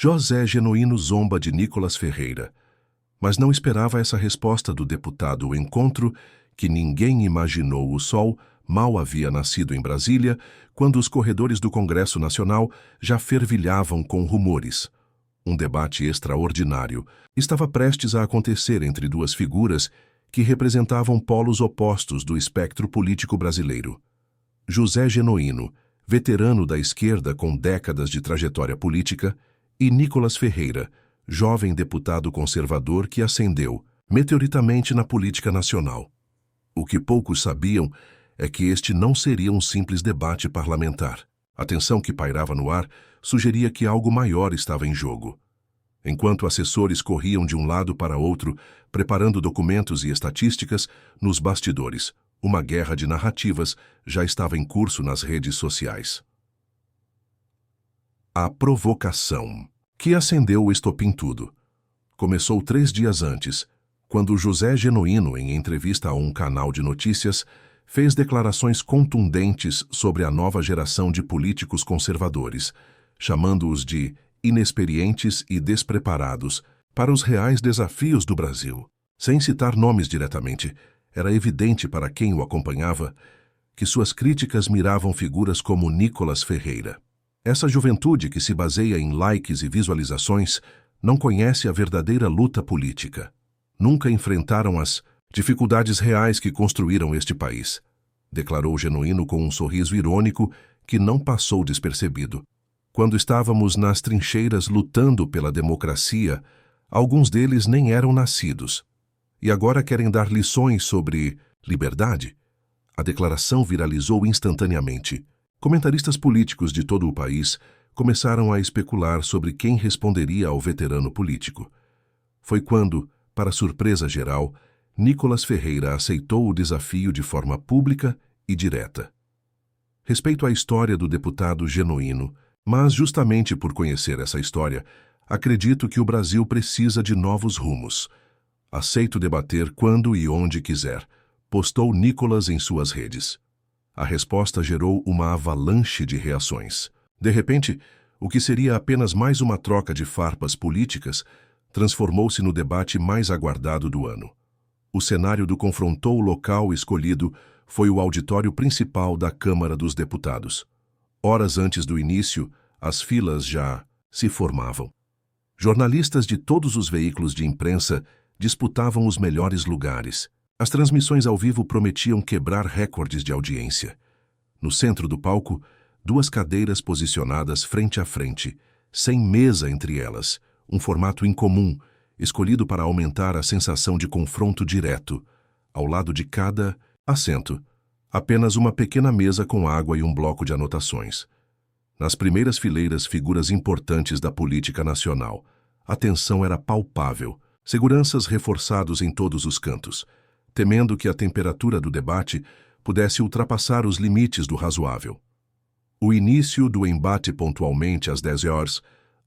José Genuíno zomba de Nicolas Ferreira, mas não esperava essa resposta do deputado. O encontro que ninguém imaginou. O sol mal havia nascido em Brasília, quando os corredores do Congresso Nacional já fervilhavam com rumores. Um debate extraordinário estava prestes a acontecer entre duas figuras que representavam polos opostos do espectro político brasileiro. José Genuíno, veterano da esquerda com décadas de trajetória política, e Nicolas Ferreira, jovem deputado conservador que ascendeu meteoritamente na política nacional. O que poucos sabiam é que este não seria um simples debate parlamentar. A tensão que pairava no ar sugeria que algo maior estava em jogo. Enquanto assessores corriam de um lado para outro, preparando documentos e estatísticas, nos bastidores, uma guerra de narrativas já estava em curso nas redes sociais. A provocação que acendeu o estopim tudo começou 3 dias antes, quando José Genuíno, em entrevista a um canal de notícias, fez declarações contundentes sobre a nova geração de políticos conservadores, chamando-os de inexperientes e despreparados para os reais desafios do Brasil. Sem citar nomes diretamente, era evidente para quem o acompanhava que suas críticas miravam figuras como Nicolas Ferreira. Essa juventude que se baseia em likes e visualizações não conhece a verdadeira luta política. Nunca enfrentaram as dificuldades reais que construíram este país, declarou Genuíno com um sorriso irônico que não passou despercebido. Quando estávamos nas trincheiras lutando pela democracia, alguns deles nem eram nascidos. E agora querem dar lições sobre liberdade? A declaração viralizou instantaneamente. Comentaristas políticos de todo o país começaram a especular sobre quem responderia ao veterano político. Foi quando, para surpresa geral, Nicolas Ferreira aceitou o desafio de forma pública e direta. Respeito à história do deputado Genuíno, mas justamente por conhecer essa história, acredito que o Brasil precisa de novos rumos. Aceito debater quando e onde quiser, postou Nicolas em suas redes. A resposta gerou uma avalanche de reações. De repente, o que seria apenas mais uma troca de farpas políticas transformou-se no debate mais aguardado do ano. O cenário do confrontou local escolhido foi o auditório principal da Câmara dos Deputados. Horas antes do início, as filas já se formavam. Jornalistas de todos os veículos de imprensa disputavam os melhores lugares. As transmissões ao vivo prometiam quebrar recordes de audiência. No centro do palco, 2 cadeiras posicionadas frente a frente, sem mesa entre elas, um formato incomum, escolhido para aumentar a sensação de confronto direto. Ao lado de cada assento, apenas uma pequena mesa com água e um bloco de anotações. Nas primeiras fileiras, figuras importantes da política nacional. A tensão era palpável, seguranças reforçados em todos os cantos, temendo que a temperatura do debate pudesse ultrapassar os limites do razoável. O início do embate pontualmente às 10 horas,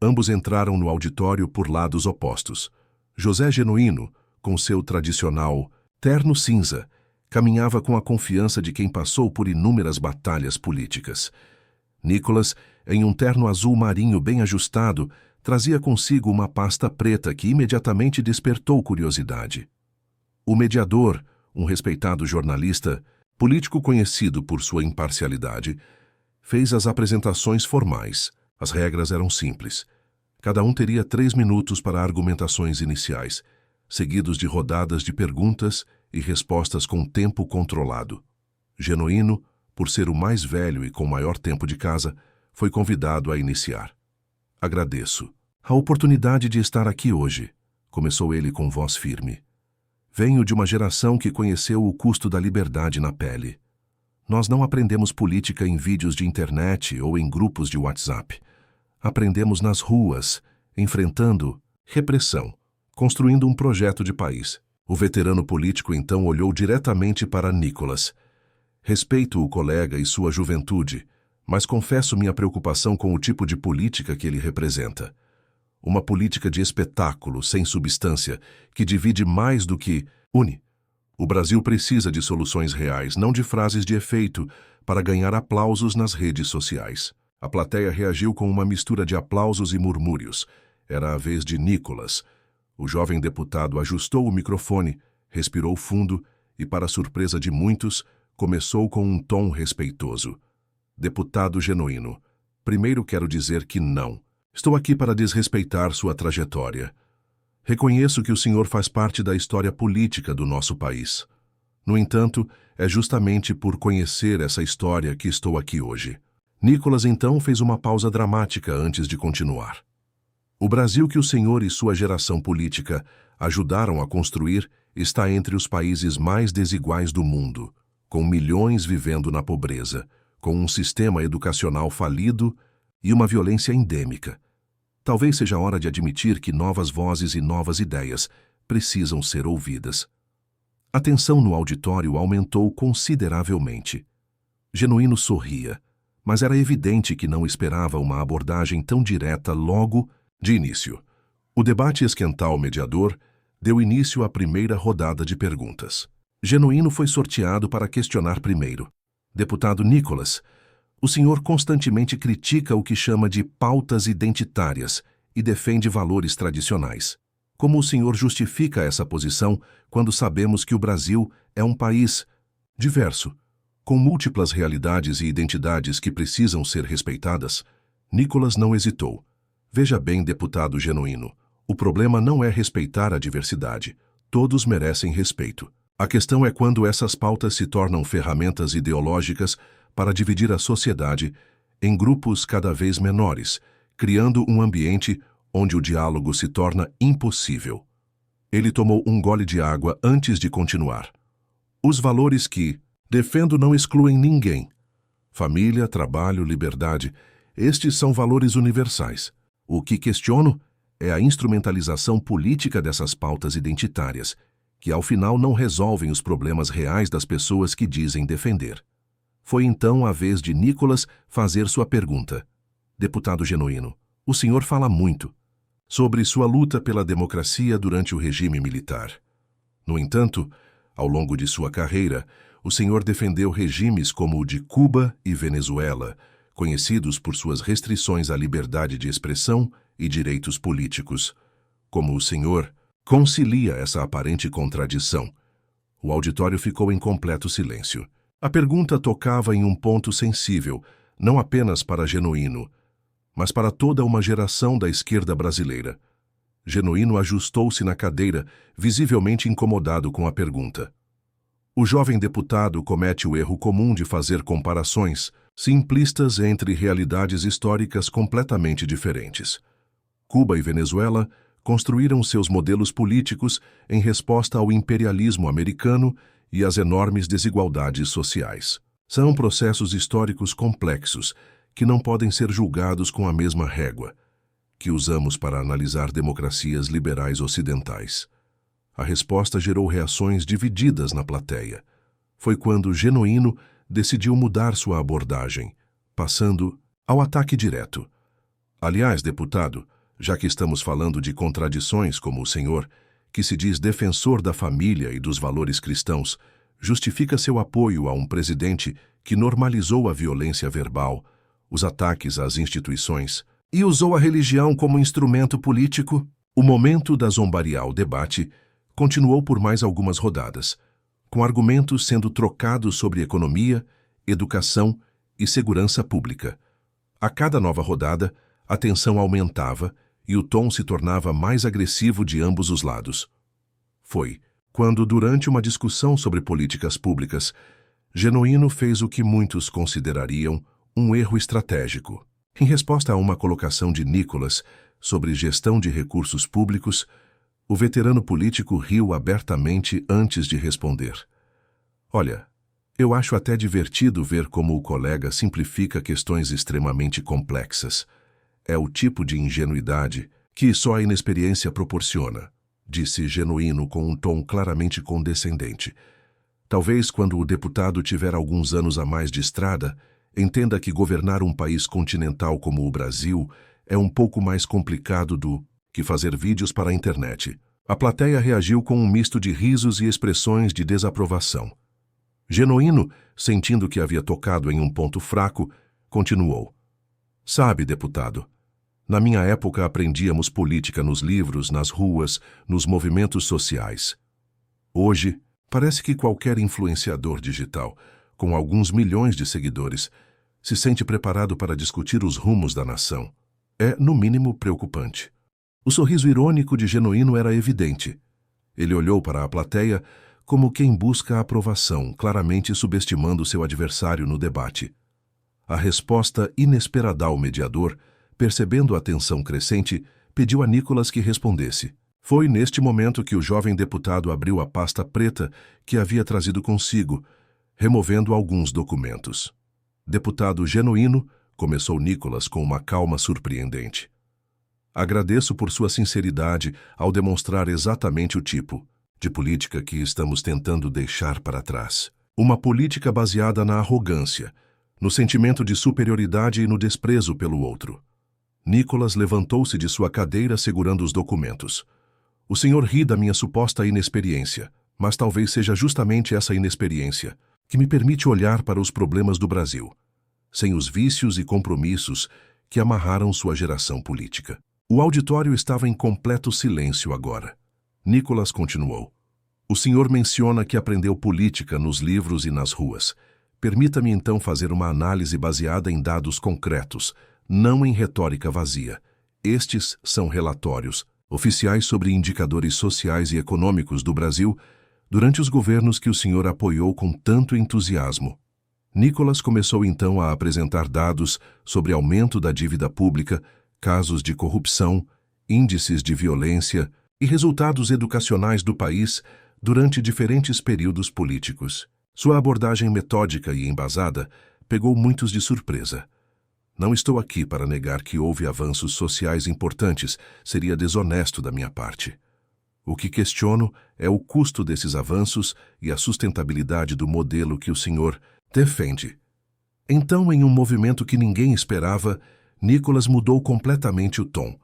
ambos entraram no auditório por lados opostos. José Genuíno, com seu tradicional terno cinza, caminhava com a confiança de quem passou por inúmeras batalhas políticas. Nicolas, em um terno azul marinho bem ajustado, trazia consigo uma pasta preta que imediatamente despertou curiosidade. O mediador, um respeitado jornalista, político conhecido por sua imparcialidade, fez as apresentações formais. As regras eram simples. Cada um teria 3 minutos para argumentações iniciais, seguidos de rodadas de perguntas e respostas com tempo controlado. Genuíno, por ser o mais velho e com maior tempo de casa, foi convidado a iniciar. Agradeço a oportunidade de estar aqui hoje, começou ele com voz firme. Venho de uma geração que conheceu o custo da liberdade na pele. Nós não aprendemos política em vídeos de internet ou em grupos de WhatsApp. Aprendemos nas ruas, enfrentando repressão, construindo um projeto de país. O veterano político então olhou diretamente para Nicolas. Respeito o colega e sua juventude, mas confesso minha preocupação com o tipo de política que ele representa. Uma política de espetáculo, sem substância, que divide mais do que une. O Brasil precisa de soluções reais, não de frases de efeito, para ganhar aplausos nas redes sociais. A plateia reagiu com uma mistura de aplausos e murmúrios. Era a vez de Nicholas. O jovem deputado ajustou o microfone, respirou fundo e, para a surpresa de muitos, começou com um tom respeitoso. Deputado genuíno, primeiro quero dizer que não. Estou aqui para desrespeitar sua trajetória. Reconheço que o senhor faz parte da história política do nosso país. No entanto, é justamente por conhecer essa história que estou aqui hoje. Nicholas então fez uma pausa dramática antes de continuar. O Brasil que o senhor e sua geração política ajudaram a construir está entre os países mais desiguais do mundo, com milhões vivendo na pobreza, com um sistema educacional falido e uma violência endêmica. Talvez seja a hora de admitir que novas vozes e novas ideias precisam ser ouvidas. A tensão no auditório aumentou consideravelmente. Genuíno sorria, mas era evidente que não esperava uma abordagem tão direta logo de início. O debate esquental mediador deu início à primeira rodada de perguntas. Genuíno foi sorteado para questionar primeiro. Deputado Nicholas, o senhor constantemente critica o que chama de pautas identitárias e defende valores tradicionais. Como o senhor justifica essa posição quando sabemos que o Brasil é um país diverso, com múltiplas realidades e identidades que precisam ser respeitadas? Nicholas não hesitou. Veja bem, deputado genuíno, o problema não é respeitar a diversidade. Todos merecem respeito. A questão é quando essas pautas se tornam ferramentas ideológicas para dividir a sociedade em grupos cada vez menores, criando um ambiente onde o diálogo se torna impossível. Ele tomou um gole de água antes de continuar. Os valores que defendo não excluem ninguém. Família, trabalho, liberdade, estes são valores universais. O que questiono é a instrumentalização política dessas pautas identitárias, que ao final não resolvem os problemas reais das pessoas que dizem defender. Foi então a vez de Nicholas fazer sua pergunta. Deputado genuíno, o senhor fala muito sobre sua luta pela democracia durante o regime militar. No entanto, ao longo de sua carreira, o senhor defendeu regimes como o de Cuba e Venezuela, conhecidos por suas restrições à liberdade de expressão e direitos políticos. Como o senhor concilia essa aparente contradição? O auditório ficou em completo silêncio. A pergunta tocava em um ponto sensível, não apenas para Genuíno, mas para toda uma geração da esquerda brasileira. Genuíno ajustou-se na cadeira, visivelmente incomodado com a pergunta. O jovem deputado comete o erro comum de fazer comparações simplistas entre realidades históricas completamente diferentes. Cuba e Venezuela construíram seus modelos políticos em resposta ao imperialismo americano e às enormes desigualdades sociais. São processos históricos complexos que não podem ser julgados com a mesma régua que usamos para analisar democracias liberais ocidentais. A resposta gerou reações divididas na plateia. Foi quando Genuíno decidiu mudar sua abordagem, passando ao ataque direto. Aliás, deputado, já que estamos falando de contradições como o senhor, que se diz defensor da família e dos valores cristãos, justifica seu apoio a um presidente que normalizou a violência verbal, os ataques às instituições e usou a religião como instrumento político? O momento da zombarial debate continuou por mais algumas rodadas, com argumentos sendo trocados sobre economia, educação e segurança pública. A cada nova rodada, a tensão aumentava e o tom se tornava mais agressivo de ambos os lados. Foi quando, durante uma discussão sobre políticas públicas, Genuíno fez o que muitos considerariam um erro estratégico. Em resposta a uma colocação de Nicholas sobre gestão de recursos públicos, o veterano político riu abertamente antes de responder. Olha, eu acho até divertido ver como o colega simplifica questões extremamente complexas. É o tipo de ingenuidade que só a inexperiência proporciona, disse Genuíno com um tom claramente condescendente. Talvez quando o deputado tiver alguns anos a mais de estrada, entenda que governar um país continental como o Brasil é um pouco mais complicado do que fazer vídeos para a internet. A plateia reagiu com um misto de risos e expressões de desaprovação. Genuíno, sentindo que havia tocado em um ponto fraco, continuou. Sabe, deputado, na minha época aprendíamos política nos livros, nas ruas, nos movimentos sociais. Hoje, parece que qualquer influenciador digital, com alguns milhões de seguidores, se sente preparado para discutir os rumos da nação. É, no mínimo, preocupante. O sorriso irônico de Genuíno era evidente. Ele olhou para a plateia como quem busca a aprovação, claramente subestimando seu adversário no debate. A resposta inesperada ao mediador, percebendo a tensão crescente, pediu a Nicolas que respondesse. Foi neste momento que o jovem deputado abriu a pasta preta que havia trazido consigo, removendo alguns documentos. Deputado Genuíno, começou Nicolas com uma calma surpreendente. Agradeço por sua sinceridade ao demonstrar exatamente o tipo de política que estamos tentando deixar para trás. Uma política baseada na arrogância, no sentimento de superioridade e no desprezo pelo outro. Nicolas levantou-se de sua cadeira segurando os documentos. O senhor ri da minha suposta inexperiência, mas talvez seja justamente essa inexperiência que me permite olhar para os problemas do Brasil, sem os vícios e compromissos que amarraram sua geração política. O auditório estava em completo silêncio agora. Nicolas continuou. O senhor menciona que aprendeu política nos livros e nas ruas. Permita-me então fazer uma análise baseada em dados concretos, não em retórica vazia. Estes são relatórios oficiais sobre indicadores sociais e econômicos do Brasil durante os governos que o senhor apoiou com tanto entusiasmo. Nicolas começou então a apresentar dados sobre aumento da dívida pública, casos de corrupção, índices de violência e resultados educacionais do país durante diferentes períodos políticos. Sua abordagem metódica e embasada pegou muitos de surpresa. Não estou aqui para negar que houve avanços sociais importantes, seria desonesto da minha parte. O que questiono é o custo desses avanços e a sustentabilidade do modelo que o senhor defende. Então, em um movimento que ninguém esperava, Nicolas mudou completamente o tom.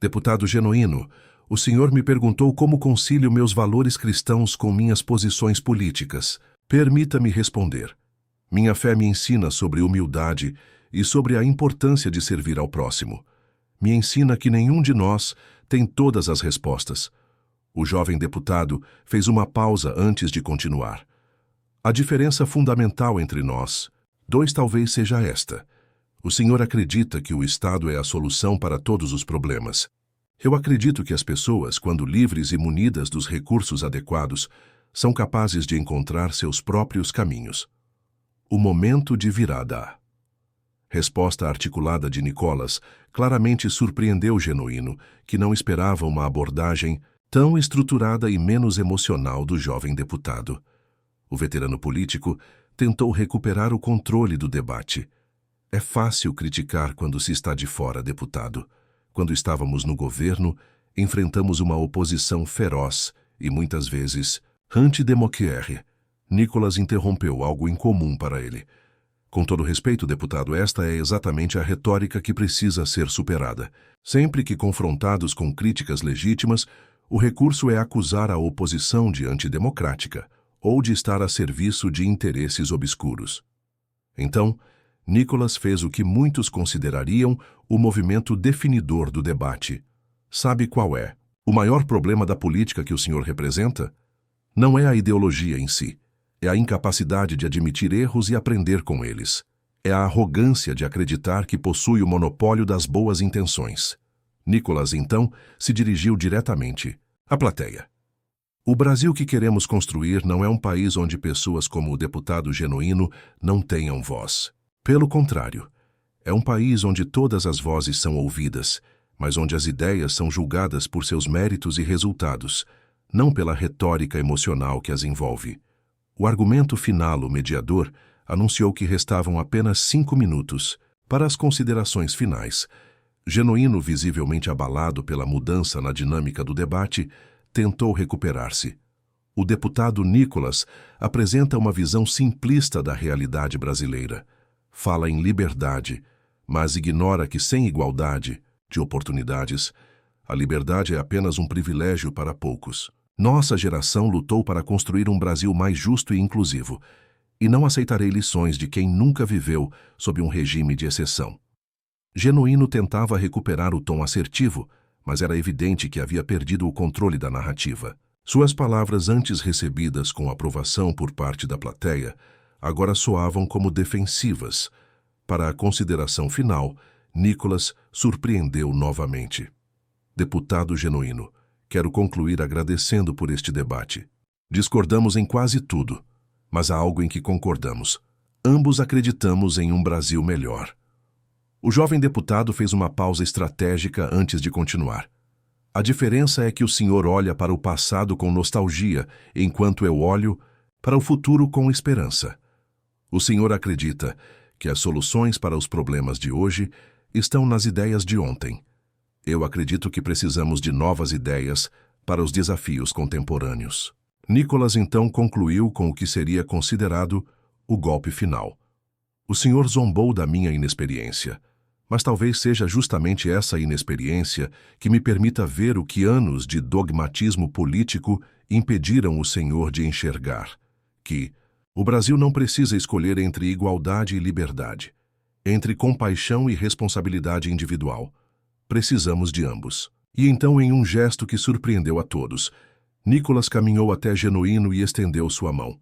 Deputado Genuíno, o senhor me perguntou como concilio meus valores cristãos com minhas posições políticas. Permita-me responder. Minha fé me ensina sobre humildade e sobre a importância de servir ao próximo. Me ensina que nenhum de nós tem todas as respostas. O jovem deputado fez uma pausa antes de continuar. A diferença fundamental entre nós dois talvez seja esta. O senhor acredita que o Estado é a solução para todos os problemas. Eu acredito que as pessoas, quando livres e munidas dos recursos adequados, são capazes de encontrar seus próprios caminhos. O momento de virada. Resposta articulada de Nicolas claramente surpreendeu Genuíno, que não esperava uma abordagem tão estruturada e menos emocional do jovem deputado. O veterano político tentou recuperar o controle do debate. É fácil criticar quando se está de fora, deputado. Quando estávamos no governo, enfrentamos uma oposição feroz e, muitas vezes, antidemocracia. Nicolas interrompeu algo incomum para ele. Com todo respeito, deputado, esta é exatamente a retórica que precisa ser superada. Sempre que confrontados com críticas legítimas, o recurso é acusar a oposição de antidemocrática ou de estar a serviço de interesses obscuros. Então, Nicolas fez o que muitos considerariam o movimento definidor do debate. Sabe qual é? O maior problema da política que o senhor representa? Não é a ideologia em si. É a incapacidade de admitir erros e aprender com eles. É a arrogância de acreditar que possui o monopólio das boas intenções. Nicolas, então, se dirigiu diretamente à plateia. O Brasil que queremos construir não é um país onde pessoas como o deputado Genuíno não tenham voz. Pelo contrário, é um país onde todas as vozes são ouvidas, mas onde as ideias são julgadas por seus méritos e resultados, não pela retórica emocional que as envolve. O argumento final, o mediador, anunciou que restavam apenas 5 minutos para as considerações finais. Genuíno, visivelmente abalado pela mudança na dinâmica do debate, tentou recuperar-se. O deputado Nicolas apresenta uma visão simplista da realidade brasileira. Fala em liberdade, mas ignora que sem igualdade de oportunidades, a liberdade é apenas um privilégio para poucos. Nossa geração lutou para construir um Brasil mais justo e inclusivo, e não aceitarei lições de quem nunca viveu sob um regime de exceção. Genuíno tentava recuperar o tom assertivo, mas era evidente que havia perdido o controle da narrativa. Suas palavras, antes recebidas com aprovação por parte da plateia, agora soavam como defensivas. Para a consideração final, Nicolas surpreendeu novamente. Deputado Genuíno, quero concluir agradecendo por este debate. Discordamos em quase tudo, mas há algo em que concordamos. Ambos acreditamos em um Brasil melhor. O jovem deputado fez uma pausa estratégica antes de continuar. A diferença é que o senhor olha para o passado com nostalgia, enquanto eu olho para o futuro com esperança. O senhor acredita que as soluções para os problemas de hoje estão nas ideias de ontem. Eu acredito que precisamos de novas ideias para os desafios contemporâneos. Nicolas então concluiu com o que seria considerado o golpe final. O senhor zombou da minha inexperiência, mas talvez seja justamente essa inexperiência que me permita ver o que anos de dogmatismo político impediram o senhor de enxergar, que o Brasil não precisa escolher entre igualdade e liberdade, entre compaixão e responsabilidade individual. Precisamos de ambos. E então, em um gesto que surpreendeu a todos, Nicolas caminhou até Genuíno e estendeu sua mão.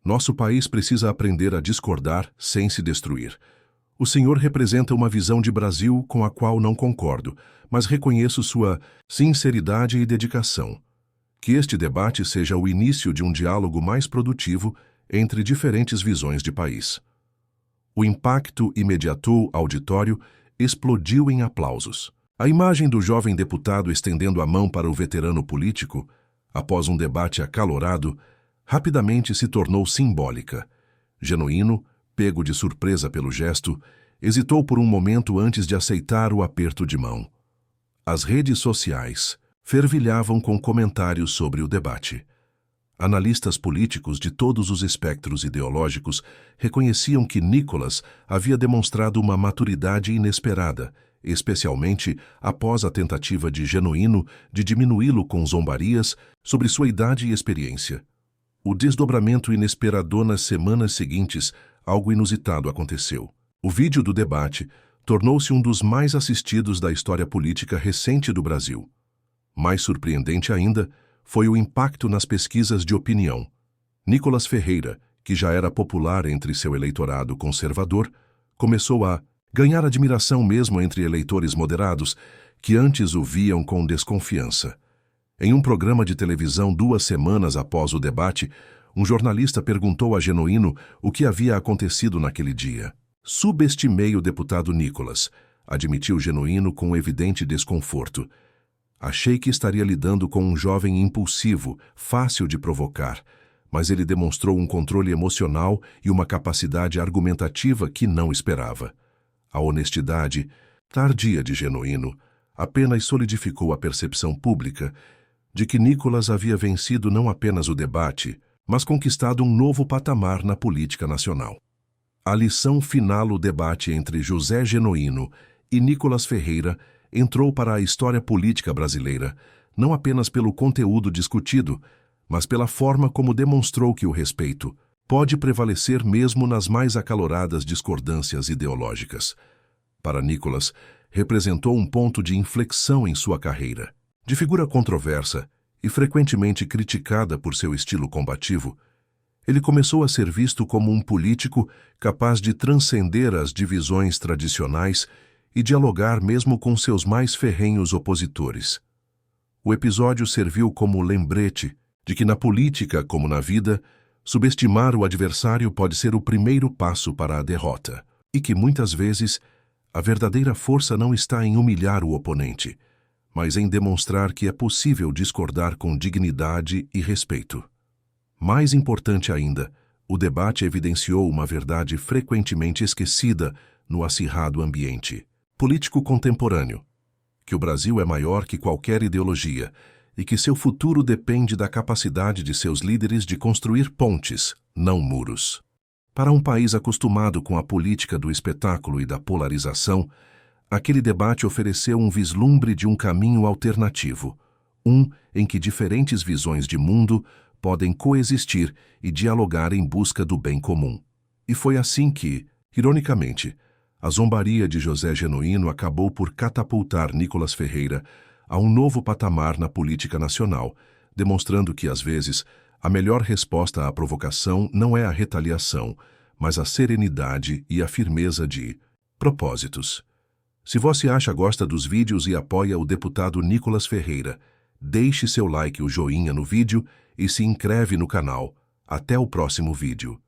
Nosso país precisa aprender a discordar sem se destruir. O senhor representa uma visão de Brasil com a qual não concordo, mas reconheço sua sinceridade e dedicação. Que este debate seja o início de um diálogo mais produtivo entre diferentes visões de país. O impacto imediatou o auditório, explodiu em aplausos. A imagem do jovem deputado estendendo a mão para o veterano político, após um debate acalorado, rapidamente se tornou simbólica. Genuíno, pego de surpresa pelo gesto, hesitou por um momento antes de aceitar o aperto de mão. As redes sociais fervilhavam com comentários sobre o debate. Analistas políticos de todos os espectros ideológicos reconheciam que Nicolas havia demonstrado uma maturidade inesperada, especialmente após a tentativa de Genuíno de diminuí-lo com zombarias sobre sua idade e experiência. O desdobramento inesperado nas semanas seguintes, algo inusitado aconteceu. O vídeo do debate tornou-se um dos mais assistidos da história política recente do Brasil. Mais surpreendente ainda foi o impacto nas pesquisas de opinião. Nicolas Ferreira, que já era popular entre seu eleitorado conservador, começou a ganhar admiração mesmo entre eleitores moderados, que antes o viam com desconfiança. Em um programa de televisão 2 semanas após o debate, um jornalista perguntou a Genuíno o que havia acontecido naquele dia. Subestimei o deputado Nicolas, admitiu Genuíno com evidente desconforto. Achei que estaria lidando com um jovem impulsivo, fácil de provocar, mas ele demonstrou um controle emocional e uma capacidade argumentativa que não esperava. A honestidade, tardia de Genuíno, apenas solidificou a percepção pública de que Nicolas havia vencido não apenas o debate, mas conquistado um novo patamar na política nacional. A lição final do debate entre José Genuíno e Nicolas Ferreira entrou para a história política brasileira, não apenas pelo conteúdo discutido, mas pela forma como demonstrou que o respeito pode prevalecer mesmo nas mais acaloradas discordâncias ideológicas. Para Nicolas, representou um ponto de inflexão em sua carreira. De figura controversa e frequentemente criticada por seu estilo combativo, ele começou a ser visto como um político capaz de transcender as divisões tradicionais e dialogar mesmo com seus mais ferrenhos opositores. O episódio serviu como lembrete de que na política, como na vida, subestimar o adversário pode ser o primeiro passo para a derrota, e que muitas vezes a verdadeira força não está em humilhar o oponente, mas em demonstrar que é possível discordar com dignidade e respeito. Mais importante ainda, o debate evidenciou uma verdade frequentemente esquecida no acirrado ambiente político contemporâneo, que o Brasil é maior que qualquer ideologia e que seu futuro depende da capacidade de seus líderes de construir pontes, não muros. Para um país acostumado com a política do espetáculo e da polarização, aquele debate ofereceu um vislumbre de um caminho alternativo, um em que diferentes visões de mundo podem coexistir e dialogar em busca do bem comum. E foi assim que, ironicamente, A zombaria de José Genuíno acabou por catapultar Nicolas Ferreira a um novo patamar na política nacional, demonstrando que, às vezes, a melhor resposta à provocação não é a retaliação, mas a serenidade e a firmeza de propósitos. Se você gosta dos vídeos e apoia o deputado Nicolas Ferreira, deixe seu like, o joinha no vídeo e se inscreve no canal. Até o próximo vídeo.